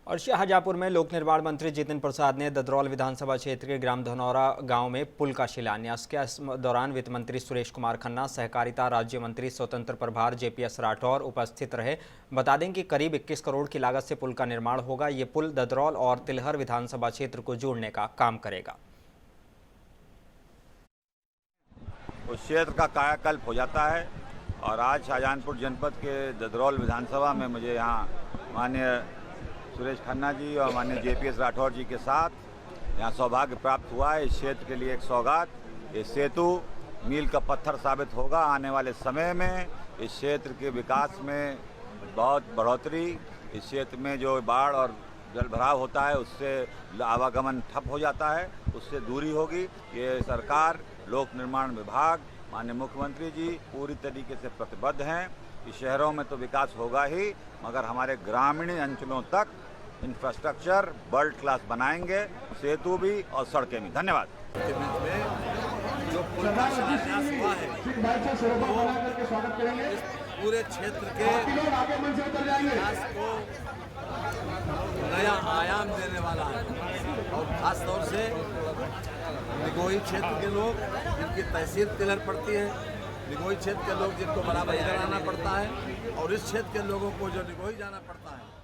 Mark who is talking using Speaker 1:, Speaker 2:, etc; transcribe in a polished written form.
Speaker 1: और शाहजहाँपुर में लोक निर्माण मंत्री जितिन प्रसाद ने ददरौल विधानसभा क्षेत्र के ग्राम धनौरा गांव में पुल का शिलान्यास किया। इस दौरान वित्त मंत्री सुरेश कुमार खन्ना, सहकारिता राज्य मंत्री स्वतंत्र प्रभार जेपीएस राठौर उपस्थित रहे। बता दें कि करीब 21 करोड़ की लागत से पुल का निर्माण होगा। ये पुल ददरौल और तिलहर विधानसभा क्षेत्र को जोड़ने का काम करेगा।
Speaker 2: उस क्षेत्र का कायाकल्प हो जाता है और आज शाहजहाँपुर जनपद के ददरौल विधानसभा में मुझे यहाँ माननीय सुरेश खन्ना जी और माननीय जेपीएस राठौर जी के साथ यहाँ सौभाग्य प्राप्त हुआ है। इस क्षेत्र के लिए एक सौगात, ये सेतु मील का पत्थर साबित होगा। आने वाले समय में इस क्षेत्र के विकास में बहुत बढ़ोतरी, इस क्षेत्र में जो बाढ़ और जल भराव होता है उससे आवागमन ठप हो जाता है, उससे दूरी होगी। ये सरकार, लोक निर्माण विभाग, माननीय मुख्यमंत्री जी पूरी तरीके से प्रतिबद्ध हैं। इस शहरों में तो विकास होगा ही, मगर हमारे ग्रामीण अंचलों तक इंफ्रास्ट्रक्चर वर्ल्ड क्लास बनाएंगे, सेतु भी और सड़कें भी। धन्यवाद।
Speaker 3: के बीच में जो पुल का शिलान्यास हुआ है वो इस पूरे क्षेत्र के विकास को नया आयाम देने वाला है और खास तौर से निगोही क्षेत्र के लोग जिनकी तहसील तिलहर पड़ती है, निगोही क्षेत्र के लोग जिनको बराबर इधर आना पड़ता है और इस क्षेत्र के लोगों को जो निगोही जाना पड़ता है